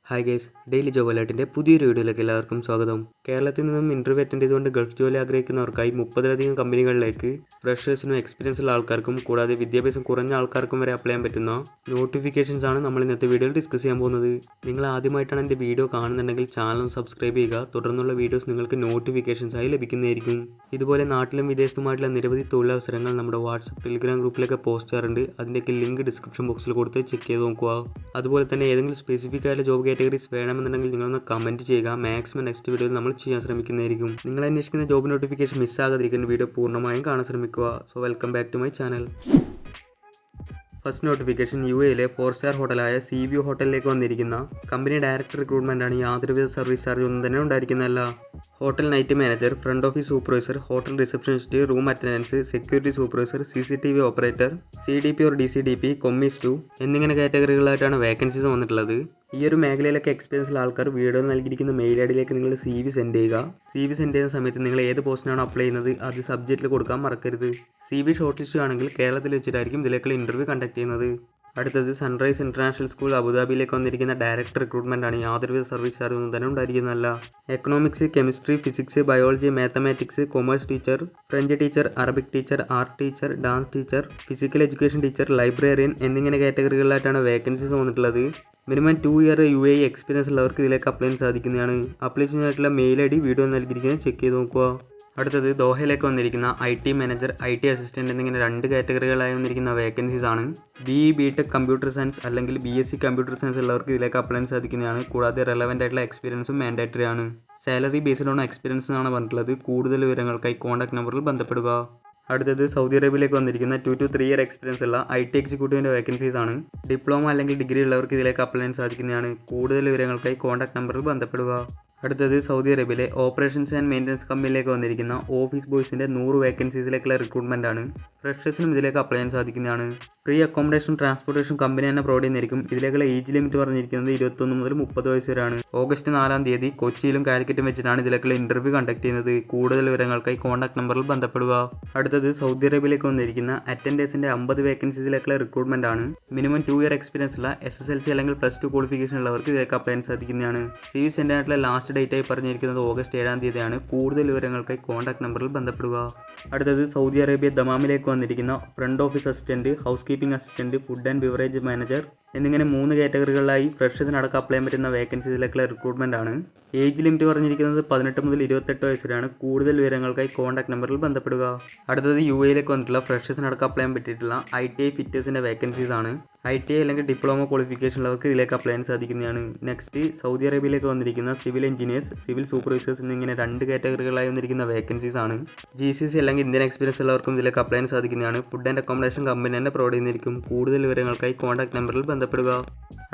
Hi guys, daily job അലേർട്ടിൻ്റെ പുതിയൊരു വീഡിയോയിലേക്ക് എല്ലാവർക്കും സ്വാഗതം. കേരളത്തിൽ നിന്നും ഇൻ്റർവ്യൂ അറ്റൻഡ് ചെയ്തുകൊണ്ട് ഗൾഫ് ജോലി ആഗ്രഹിക്കുന്നവർക്കായി 30ലധികം കമ്പനികളിലേക്ക് ഫ്രഷേഴ്സിനും എക്സ്പീരിയൻസ് ഉള്ള ആൾക്കാർക്കും കൂടാതെ വിദ്യാഭ്യാസം കുറഞ്ഞ ആൾക്കാർക്കും വരെ അപ്ലൈ ചെയ്യാൻ പറ്റുന്ന നോട്ടിഫിക്കേഷൻസ് ആണ് നമ്മൾ ഇന്നത്തെ വീഡിയോയിൽ ഡിസ്കസ് ചെയ്യാൻ പോകുന്നത്. നിങ്ങൾ ആദ്യമായിട്ടാണ് എൻ്റെ വീഡിയോ കാണുന്നുണ്ടെങ്കിൽ ചാനൽ സബ്സ്ക്രൈബ് ചെയ്യുക. തുടർന്നുള്ള വീഡിയോസ് നിങ്ങൾക്ക് നോട്ടിഫിക്കേഷൻസ് ആയി ലഭിക്കുന്നതായിരിക്കും. ഇതുപോലെ നാട്ടിലും വിദേശത്തുമായിട്ടുള്ള നിരവധി തൊഴിലവസരങ്ങൾ നമ്മുടെ വാട്സപ്പ് ടെലിഗ്രാം ഗ്രൂപ്പിലൊക്കെ പോസ്റ്റ് ചെയ്യാറുണ്ട്. അതിൻ്റെയൊക്കെ ലിങ്ക് ഡിസ്ക്രിപ്ഷൻ ബോക്സിൽ കൊടുത്ത് ചെക്ക് ചെയ്ത് നോക്കുക. അതുപോലെ തന്നെ ഏതെങ്കിലും സ്പെസിഫിക് ആയ ജോബ് കാറ്റഗറീസ് വേണമെന്നുണ്ടെങ്കിൽ നിങ്ങളൊന്ന് കമൻറ്റ് ചെയ്യുക. മാക്സിമം നെക്സ്റ്റ് വീഡിയോയിൽ നമ്മൾ ചെയ്യാൻ ശ്രമിക്കുന്നതായിരിക്കും. നിങ്ങൾ അന്വേഷിക്കുന്ന ജോബ് നോട്ടിഫിക്കേഷൻ മിസ്സാകാതിരിക്കുന്ന വീഡിയോ പൂർണ്ണമായും കാണാൻ ശ്രമിക്കുക. So welcome back to my channel. First notification UAE 4-സ്റ്റാർ ഹോട്ടലായ സീ വ്യൂ ഹോട്ടലിലേക്ക് വന്നിരിക്കുന്ന കമ്പനി ഡയറക്ടർ റിക്രൂട്ട്മെൻ്റ് ആണ്. യാതൊരുവിധ സർവീസ് ചാർജ് ഒന്നും തന്നെ ഉണ്ടായിരിക്കുന്നതല്ല. Hotel night manager, front office supervisor, hotel receptionist, room attendance, security supervisor, CCTV operator, CDP or DCDP, commis 2 എന്നിങ്ങനെ കാറ്റഗറികളായിട്ടാണ് വേക്കൻസീസ് വന്നിട്ടുള്ളത്. ഈ ഒരു മേഖലയിലൊക്കെ എക്സ്പീരിയൻസ് ഉള്ള ആൾക്കാർ വീഡിയോ നൽകിയിരിക്കുന്ന മെയിൽ ഐഡിയിലേക്ക് നിങ്ങൾ CV സെൻഡ് ചെയ്യുക. CV സെൻഡ് ചെയ്യുന്ന സമയത്ത് നിങ്ങൾ ഏത് പോസ്റ്റിനാണോ അപ്ലൈ ചെയ്യുന്നത് അത് സബ്ജക്റ്റിൽ കൊടുക്കാൻ മറക്കരുത്. CV ഷോർട്ട് ലിസ്റ്റ് ആണെങ്കിൽ കേരളത്തിൽ വെച്ചിട്ടായിരിക്കും ഇതിലേക്കുള്ള ഇൻ്റർവ്യൂ കണ്ടക്ട് ചെയ്യുന്നത്. അടുത്തത് സൺറൈസ് ഇൻ്റർനാഷണൽ സ്കൂൾ അബുദാബിയിലേക്ക് വന്നിരിക്കുന്ന ഡയറക്ടർ റിക്രൂട്ട്മെൻ്റ് ആണ്. യാതൊരുവിധ സർവീസ് ചാർജ് ഒന്നും തന്നെ ഉണ്ടായിരിക്കുന്നതല്ല. Economics, chemistry, physics, biology, mathematics, commerce teacher, French teacher, Arabic teacher, art teacher, dance teacher, physical education teacher, librarian എന്നിങ്ങനെ കാറ്റഗറികളിലായിട്ടാണ് വേക്കൻസീസ് വന്നിട്ടുള്ളത്. മിനിമം 2 ഇയർ UAE എക്സ്പീരിയൻസ് ഉള്ളവർക്ക് ഇതിലേക്ക് അപ്ലൈ ചെയ്യാൻ സാധിക്കുന്നതാണ്. അപ്ലൈ ചെയ്യാനായിട്ടുള്ള മെയിൽ ID വീഡിയോ നൽകിയിരിക്കുന്നത് ചെക്ക് ചെയ്ത് നോക്കുക. അടുത്തത് ദോഹയിലേക്ക് വന്നിരിക്കുന്ന IT മാനേജർ, IT അസിസ്റ്റൻറ്റ് എന്നിങ്ങനെ 2 കാറ്റഗറികളായി വന്നിരിക്കുന്ന വേക്കൻസീസ് ആണ്. BE BTech കമ്പ്യൂട്ടർ സയൻസ് അല്ലെങ്കിൽ BSc കമ്പ്യൂട്ടർ സയൻസ് ഉള്ളവർക്ക് ഇതിലേക്ക് അപ്ലൈ ചെയ്യാൻ സാധിക്കുന്നതാണ്. കൂടാതെ റെലവൻ്റ് ആയിട്ടുള്ള എക്സ്പീരിയൻസും മാൻഡേറ്ററി ആണ്. സാലറി ബേസ്ഡ് ഓൺ എക്സ്പീരിയൻസ് എന്നാണ് പറഞ്ഞിട്ടുള്ളത്. കൂടുതൽ വിവരങ്ങൾക്കായി കോൺടാക്ട് നമ്പറിൽ ബന്ധപ്പെടുക. അടുത്തത് സൗദി അറേബ്യയിലേക്ക് വന്നിരിക്കുന്ന 2 to 3 ഇയർ എക്സ്പീരിയൻസ് ഉള്ള IT എക്സിക്യൂട്ടീവിൻ്റെ വേക്കൻസീസ് ആണ്. ഡിപ്ലോമ അല്ലെങ്കിൽ ഡിഗ്രി ഉള്ളവർക്ക് ഇതിലേക്ക് അപ്ലൈ ചെയ്യാൻ സാധിക്കുന്നതാണ്. കൂടുതൽ വിവരങ്ങൾക്കായി കോൺടാക്ട് നമ്പറിൽ ബന്ധപ്പെടുക. അടുത്തത് സൗദി അറേബ്യയിലെ ഓപ്പറേഷൻസ് ആൻഡ് മെയിൻ്റനൻസ് കമ്പനിയിലേക്ക് വന്നിരിക്കുന്ന ഓഫീസ് ബോയ്സിൻ്റെ 100 വേക്കൻസീസിലേക്കുള്ള റിക്രൂട്ട്മെൻ്റ് ആണ്. ഫ്രഷേഴ്സിനും ഇതിലേക്ക് അപ്ലൈ ചെയ്യാൻ സാധിക്കുന്നതാണ്. ഫ്രീ അക്കോമഡേഷൻ ട്രാൻസ്പോർട്ടേഷൻ കമ്പനി തന്നെ പ്രൊവൈഡ് ചെയ്യുന്നതായിരിക്കും. ഇതിലേക്കുള്ള ഏജ് ലിമിറ്റ് പറഞ്ഞിരിക്കുന്നത് 21 മുതൽ 30 വയസ്സ് വരെയാണ്. ഓഗസ്റ്റ് 4-ാം തീയതി കൊച്ചിയിലും കാലിക്കറ്റും വെച്ചിട്ടാണ് ഇതിലേക്കുള്ള ഇൻ്റർവ്യൂ കണ്ടക്ട് ചെയ്യുന്നത്. കൂടുതൽ വിവരങ്ങൾക്കായി കോൺടാക്ട് നമ്പറിൽ ബന്ധപ്പെടുക. അടുത്തത് സൗദി അറേബ്യയിലേക്ക് വന്നിരിക്കുന്ന അറ്റൻഡേഴ്സിൻ്റെ 50 വേക്കൻസീസിലേക്കുള്ള റിക്രൂട്ട്മെൻ്റ് ആണ്. മിനിമം 2 ഇയർ എക്സ്പീരിയൻസ് ഉള്ള SSLC അല്ലെങ്കിൽ +2 ക്വാളിഫിക്കേഷൻ ഉള്ളവർക്ക് ഇതിലേക്ക് അപ്ലൈ ചെയ്യാൻ സാധിക്കുന്നതാണ്. CV സെൻഡ് ആയിട്ടുള്ള ലാസ്റ്റ് ഡേറ്റ് ആയി പറഞ്ഞിരിക്കുന്നത് ഓഗസ്റ്റ് 7-ാം തീയതിയാണ്. കൂടുതൽ വിവരങ്ങൾക്കായി കോൺടാക്ട് നമ്പറിൽ ബന്ധപ്പെടുക. അടുത്തത് സൗദി അറേബ്യ ദമാമിലേക്ക് വന്നിരിക്കുന്ന front office assistant, housekeeping assistant, food and beverage manager എന്നിങ്ങനെ 3 കാറ്റഗറികളിലായി ഫ്രഷേഴ്സിനടക്കം അപ്ലൈ ചെയ്യാൻ പറ്റുന്ന വേക്കൻസീസിലേക്കുള്ള റിക്രൂട്ട്മെൻ്റ് ആണ്. ഏജ് ലിമിറ്റ് പറഞ്ഞിരിക്കുന്നത് 18 മുതൽ 28 വയസ്സ് വരെയാണ്. കൂടുതൽ വിവരങ്ങൾക്കായി കോൺടാക്ട് നമ്പറിൽ ബന്ധപ്പെടുക. അടുത്തത് UAE വന്നിട്ടുള്ള ഫ്രഷേഴ്സിനടക്കം അപ്ലൈ ചെയ്യാൻ പറ്റിയിട്ടുള്ള ITI ഫിറ്റേഴ്സിൻ്റെ വേക്കൻസീസ് ആണ്. ITI അല്ലെങ്കിൽ ഡിപ്ലോമ ക്വാളിഫിക്കേഷൻ ഉള്ളവർക്ക് ഇതിലേക്ക് അപ്ലൈ ചെയ്യാൻ സാധിക്കുന്നതാണ്. നെക്സ്റ്റ് സൗദി അറേബ്യയിലേക്ക് വന്നിരിക്കുന്ന സിവിൽ എഞ്ചിനീയേഴ്സ്, സിവിൽ സൂപ്പർവൈസേഴ്സ് എന്നിങ്ങനെ 2 കാറ്റഗറികളായി വന്നിരിക്കുന്ന വേക്കൻസീസ് ആണ്. GCC അല്ലെങ്കിൽ ഇന്ത്യൻ എക്സ്പീരിയൻസ് ഉള്ളവർക്കും ഇതിലേക്ക് അപ്ലൈ ചെയ്യാൻ സാധിക്കുന്നതാണ്. ഫുഡ് ആൻഡ് അക്കോമഡേഷൻ കമ്പനി തന്നെ പ്രൊവൈഡ് ചെയ്യുന്നതായിരിക്കും. കൂടുതൽ വിവരങ്ങൾക്കായി കോൺടാക്ട് നമ്പറിൽ ബന്ധപ്പെടുക.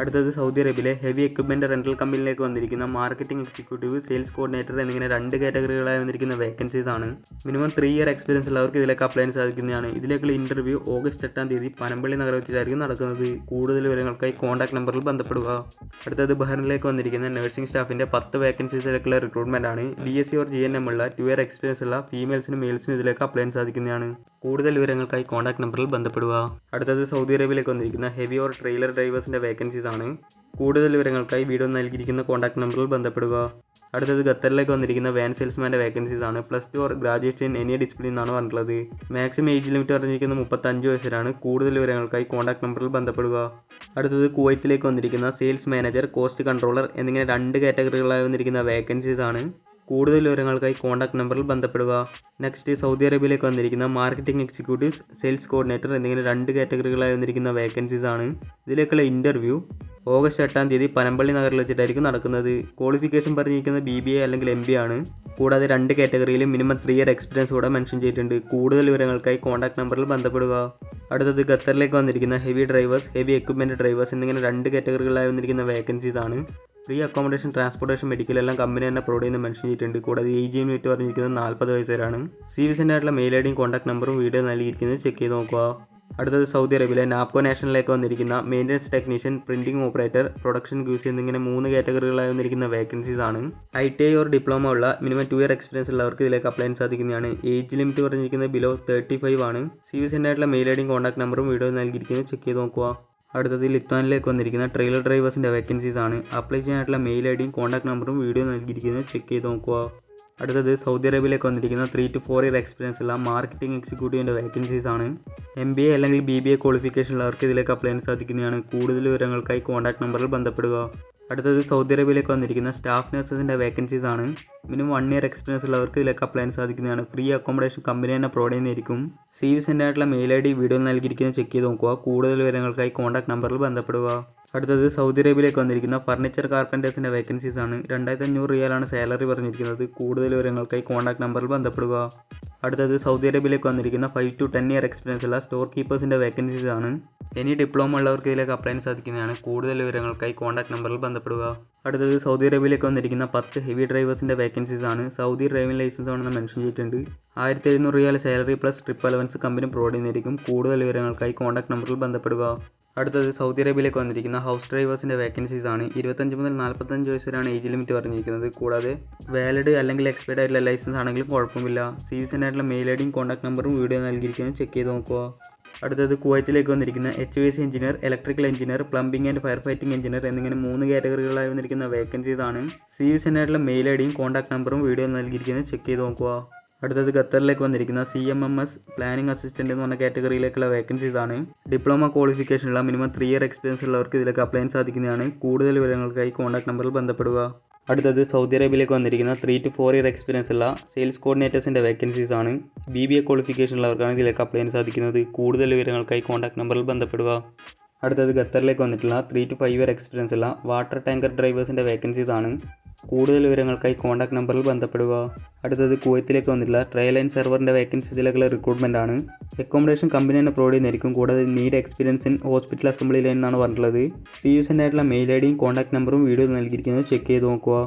അടുത്തത് സൗദി അറേബ്യയിലെ ഹെവി എക്വിപ്മെൻറ്റ് റെൻ്റൽ കമ്പനിയിലേക്ക് വന്നിരിക്കുന്ന മാർക്കറ്റിംഗ് എക്സിക്യൂട്ടീവ്, സെയിൽസ് കോർഡിനേറ്റർ എന്നിങ്ങനെ 2 കാറ്റഗറികളായി വന്നിരിക്കുന്ന വേക്കൻസീസ് ആണ്. മിനിമം 3 ഇയർ എക്സ്പീരിയൻസ് ഉള്ളവർക്ക് ഇതിലേക്ക് അപ്ലൈ ചെയ്യാൻ സാധിക്കുന്നതാണ്. ഇതിലേക്കുള്ള ഇൻ്റർവ്യൂ ഓഗസ്റ്റ് 8-ാം തീയതി പനമ്പള്ളി നഗരം വെച്ചിട്ടായിരിക്കും നടക്കുന്നത്. കൂടുതൽ വിവരങ്ങൾക്കായി കോൺടാക്ട് നമ്പറിൽ ബന്ധപ്പെടുക. അടുത്തത് ബഹ്റിനിലേക്ക് വന്നിരിക്കുന്ന നഴ്സിംഗ് സ്റ്റാഫിൻ്റെ 10 വേക്കൻസീസിലേക്കുള്ള റിക്രൂട്ട്മെൻ്റ് ആണ്. BSc ഓർ GNM ഉള്ള 2 ഇയർ എക്സ്പീരിയൻസ് ഉള്ള ഫീമെയിൽസിനും മെയിൽസിനും ഇതിലേക്ക് അപ്ലൈ ചെയ്യാൻ സാധിക്കുന്നതാണ്. കൂടുതൽ വിവരങ്ങൾക്കായി കോൺടാക്ട് നമ്പറിൽ ബന്ധപ്പെടുക. അടുത്തത് സൗദി അറേബ്യയിലേക്ക് വന്നിരിക്കുന്ന ഹെവി ഓർ ട്രെയിലർ ഡ്രൈവേഴ്സിൻ്റെ വേക്കൻസീസ് ആണ്. കൂടുതൽ വിവരങ്ങൾക്കായി വീഡിയോ നൽകിയിരിക്കുന്ന കോൺടാക്ട് നമ്പറിൽ ബന്ധപ്പെടുക. അടുത്തത് ഖത്തറിലേക്ക് വന്നിരിക്കുന്ന വാൻ സെയിൽസ്മാൻ്റെ വേക്കൻസീസ് ആണ്. +2 or graduate in any discipline എന്നാണ് പറഞ്ഞിട്ടുള്ളത്. മാക്സിമം ഏജ് ലിമിറ്റ് പറഞ്ഞിരിക്കുന്നത് 35 വയസ്സിലാണ്. കൂടുതൽ വിവരങ്ങൾക്കായി കോൺടാക്ട് നമ്പറിൽ ബന്ധപ്പെടുക. അടുത്തത് കുവൈത്തിലേക്ക് വന്നിരിക്കുന്ന സെയിൽസ് മാനേജർ, കോസ്റ്റ് കൺട്രോളർ എന്നിങ്ങനെ 2 കാറ്റഗറികളായി വന്നിരിക്കുന്ന വേക്കൻസീസ് ആണ്. കൂടുതൽ വിവരങ്ങൾക്കായി കോൺടാക്ട് നമ്പറിൽ ബന്ധപ്പെടുക. നെക്സ്റ്റ് സൗദി അറേബ്യയിലേക്ക് വന്നിരിക്കുന്ന മാർക്കറ്റിംഗ് എക്സിക്യൂട്ടീവ്സ്, സെയിൽസ് കോർഡിനേറ്റർ എന്നിങ്ങനെ 2 കാറ്റഗറികളായി വന്നിരിക്കുന്ന വേക്കൻസീസ് ആണ്. ഇതിലേക്കുള്ള ഇൻ്റർവ്യൂ ഓഗസ്റ്റ് 8-ാം തീയതി പനമ്പള്ളി നഗറിൽ വെച്ചിട്ടായിരിക്കും നടക്കുന്നത്. ക്വാളിഫിക്കേഷൻ പറഞ്ഞിരിക്കുന്നത് BBA അല്ലെങ്കിൽ MBA ആണ്. കൂടാതെ 2 കാറ്റഗറിയിലും മിനിമം 3 ഇയർ എക്സ്പീരിയൻസ് കൂടെ മെൻഷൻ ചെയ്തിട്ടുണ്ട്. കൂടുതൽ വിവരങ്ങൾക്കായി കോൺടാക്ട് നമ്പറിൽ ബന്ധപ്പെടുക. അടുത്തത് ഖത്തറിലേക്ക് വന്നിരിക്കുന്ന heavy drivers, heavy equipment drivers എന്നിങ്ങനെ 2 കാറ്റഗറികളായി വന്നിരിക്കുന്ന വേക്കൻസീസ് ആണ്. ഫ്രീ അക്കോമഡേഷൻ, ട്രാൻസ്പോർട്ടേഷൻ, മെഡിക്കൽ എല്ലാം കമ്പനി തന്നെ പ്രൊവൈഡ് ചെയ്യുന്ന മെൻഷൻ ചെയ്തിട്ടുണ്ട്. കൂടാതെ ഏജ് ലിമിറ്റ് പറഞ്ഞിരിക്കുന്നത് 40 വയസ്സ് വരെയാണ്. CV സെൻഡ് ആയിട്ടുള്ള മെയിൽ IDയും കോൺടാക്ട് നമ്പറും വീഡിയോ നൽകിയിരിക്കുന്നത് ചെക്ക് ചെയ്ത് നോക്കുക. അടുത്തത് സൗദി അറേബ്യയിലെ നാപ്കോ നാഷണലിലേക്ക് വന്നിരിക്കുന്ന maintenance technician, printing operator, production QC എന്നിങ്ങനെ 3 കാറ്റഗറികളായി വന്നിരിക്കുന്ന വേക്കൻസീസ് ആണ്. ITI ഓർ ഡിപ്ലോമ ഉള്ള മിനിമം 2 ഇയർ എക്സ്പീരിയൻസ് ഉള്ളവർക്ക് ഇതിലേക്ക് അപ്ലൈ ചെയ്യാൻ സാധിക്കുന്നതാണ്. ഏജ് ലിമിറ്റ് പറഞ്ഞിരിക്കുന്നത് ബിലോ 35 ആണ്. CV സെൻഡ് ആയിട്ടുള്ള മെയിൽ IDയും കോൺടാക്ട് നമ്പറും വീഡിയോ നൽകിയിരിക്കുന്നത് ചെക്ക് ചെയ്ത് നോക്കുക. അടുത്തത് ലിത്വാനിലേക്ക് വന്നിരിക്കുന്ന ട്രെയിലർ ഡ്രൈവേഴ്സിൻ്റെ വേക്കൻസീസ് ആണ്. അപ്ലൈ ചെയ്യാനായിട്ടുള്ള മെയിൽ ഐ ഡിയും കോൺടാക്ട് നമ്പറും വീഡിയോ നൽകിയിരിക്കുന്നത് ചെക്ക് ചെയ്ത് നോക്കുക. അടുത്തത് സൗദി അറേബ്യയിലേക്ക് വന്നിരിക്കുന്ന 3 to 4 ഇയർ എക്സ്പീരിയൻസ് ഉള്ള മാർക്കറ്റിംഗ് എക്സിക്യൂട്ടീവിൻ്റെ വേക്കൻസീസ് ആണ്. MBA അല്ലെങ്കിൽ BBA ക്വാളിഫിക്കേഷൻ ഉള്ളവർക്ക് ഇതിലേക്ക് അപ്ലൈ ചെയ്യാൻ സാധിക്കുന്നതാണ്. കൂടുതൽ വിവരങ്ങൾക്കായി കോൺടാക്ട് നമ്പറിൽ ബന്ധപ്പെടുക. അടുത്തത് സൗദി അറേബ്യയിലേക്ക് വന്നിരിക്കുന്ന സ്റ്റാഫ് നഴ്സസിൻ്റെ വേക്കൻസീസ് ആണ്. മിനിമം 1 ഇയർ എക്സ്പീരിയൻസ് ഉള്ളവർക്ക് ഇതിലേക്ക് അപ്ലൈ ചെയ്യാൻ സാധിക്കുന്നതാണ്. ഫ്രീ അക്കോമഡേഷൻ കമ്പനി തന്നെ പ്രൊവൈഡ് ചെയ്യുന്നതായിരിക്കും. CV സെൻഡ് ആയിട്ടുള്ള മെയിൽ ഐ ഡി വീഡിയോ നൽകിയിരിക്കുന്നത് ചെക്ക് ചെയ്ത് നോക്കുക. കൂടുതൽ വിവരങ്ങൾക്കായി കോൺടാക്ട് നമ്പറിൽ ബന്ധപ്പെടുക. അടുത്തത് സൗദി അറേബ്യയിലേക്ക് വന്നിരിക്കുന്ന ഫർണിച്ചർ കാർപ്പൻറ്റേഴ്സിൻ്റെ വേക്കൻസീസ് ആണ്. 2500 റിയാലാണ് സാലറി പറഞ്ഞിരിക്കുന്നത്. കൂടുതൽ വിവരങ്ങൾക്കായി കോൺടാക്ട് നമ്പറിൽ ബന്ധപ്പെടുക. അടുത്തത് സൗദി അറേബ്യയിലേക്ക് വന്നിരിക്കുന്ന 5 to 10 ഇയർ എക്സ്പീരിയൻസ് ഉള്ള സ്റ്റോർ കീപ്പേഴ്സിൻ്റെ വേക്കൻസീസ് ആണ്. ഇനി ഡിപ്ലോമ ഉള്ളവർക്ക് ഇതിലേക്ക് അപ്ലൈ ചെയ്യാൻ സാധിക്കുന്നതാണ്. കൂടുതൽ വിവരങ്ങൾക്കായി കോൺടാക്ട് നമ്പറിൽ ബന്ധപ്പെടുക. അടുത്തത് സൗദി അറേബ്യയിലേക്ക് വന്നിരിക്കുന്ന 10 ഹെവി ഡ്രൈവേഴ്സിൻ്റെ വേക്കൻസീസ് ആണ്. സൗദി ഡ്രൈവിംഗ് ലൈസൻസ് ആണെന്ന് മെൻഷൻ ചെയ്തിട്ടുണ്ട്. 1700 riyal salary plus trip allowance company provide ചെയ്യുന്നതായിരിക്കും. കൂടുതൽ വിവരങ്ങൾക്കായി കോൺടാക്ട് നമ്പറിൽ ബന്ധപ്പെടുക. അടുത്തത് സൗദി അറേബ്യയിലേക്ക് വന്നിരിക്കുന്ന ഹൗസ് ഡ്രൈവേഴ്സിൻ്റെ വേക്കൻസീസ് ആണ്. 25 മുതൽ 45 വയസ്സ് വരെയാണ് ഏജ് ലിമിറ്റ് പറഞ്ഞിരിക്കുന്നത്. കൂടാതെ വാലിഡ് അല്ലെങ്കിൽ എക്സ്പയർഡ് ആയിട്ടുള്ള ലൈസൻസ് ആണെങ്കിലും കുഴപ്പമില്ല. CV സെൻഡ് ആയിട്ടുള്ള മെയിൽ ഐ ഡിയും കോൺടാക്ട് നമ്പറും വീഡിയോ നൽകിയിരിക്കുന്നത് ചെക്ക് ചെയ്ത് നോക്കുക. അടുത്തത് കുവൈത്തിലേക്ക് വന്നിരിക്കുന്ന HVAC engineer, electrical engineer, plumbing and fire fighting engineer എന്നിങ്ങനെ 3 കാറ്റഗറികളായി വന്നിരിക്കുന്ന വേക്കൻസീസ് ആണ്. CV സെൻഡ് ആയിട്ടുള്ള മെയിൽ ഐ ഡിയും കോൺടാക്ട് നമ്പറും വീഡിയോ നൽകിയിരിക്കുന്നത് ചെക്ക് ചെയ്ത് നോക്കുക. അടുത്തത് ഖത്തറിലേക്ക് വന്നിരിക്കുന്ന CMMS പ്ലാനിംഗ് അസിസ്റ്റൻ്റ് എന്ന് പറഞ്ഞ കാറ്റഗറിയിലേക്കുള്ള വേക്കൻസീസ് ആണ്. ഡിപ്ലോമ ക്വാളിഫിക്കേഷനുള്ള മിനിമം 3 ഇയർ എക്സ്പീരിയൻസ് ഉള്ളവർക്ക് ഇതിലേക്ക് അപ്ലൈ ചെയ്യാൻ സാധിക്കുന്നതാണ്. കൂടുതൽ വിവരങ്ങൾക്കായി കോൺടാക്ട് നമ്പറിൽ ബന്ധപ്പെടുക. അടുത്തത് സൗദി അറേബ്യയിലേക്ക് വന്നിരിക്കുന്ന 3 to 4 ഇയർ എക്സ്പീരിയൻസ് ഉള്ള സെയിൽസ് കോർഡിനേറ്റേഴ്സിൻ്റെ വേക്കൻസീസ് ആണ്. BBA ക്വാളിഫിക്കേഷൻ ഉള്ളവർക്കാണ് ഇതിലേക്ക് അപ്ലൈ ചെയ്യാൻ സാധിക്കുന്നത്. കൂടുതൽ വിവരങ്ങൾക്കായി കോൺടാക്ട് നമ്പറിൽ ബന്ധപ്പെടുക. അടുത്തത് ഖത്തറിലേക്ക് വന്നിട്ടുള്ള 3 to 5 ഇയർ എക്സ്പീരിയൻസ് ഉള്ള വാട്ടർ ടാങ്കർ ഡ്രൈവേഴ്സിൻ്റെ വേക്കൻസീസ് ആണ്. കൂടുതൽ വിവരങ്ങൾക്കായി കോൺടാക്ട് നമ്പറിൽ ബന്ധപ്പെടുക. അടുത്തത് കുവൈത്തിലേക്ക് വന്നിട്ടുള്ള ട്രയൽ ആൻഡ് സെർവറിൻ്റെ വേക്കൻസീസിലേക്കുള്ള റിക്രൂട്ട്മെൻ്റ് ആണ്. അക്കോമഡേഷൻ കമ്പനി തന്നെ പ്രൊവൈഡ് ചെയ്യുന്നതായിരിക്കും. കൂടാതെ need experience in hospital assembly line എന്നാണ് പറഞ്ഞിട്ടുള്ളത്. CV സെൻഡ് ആയിട്ടുള്ള മെയിൽ ഐ ഡിയും കോൺടാക്ട് നമ്പറും വീഡിയോ നൽകിയിരിക്കുന്നത് ചെക്ക് ചെയ്ത് നോക്കുക.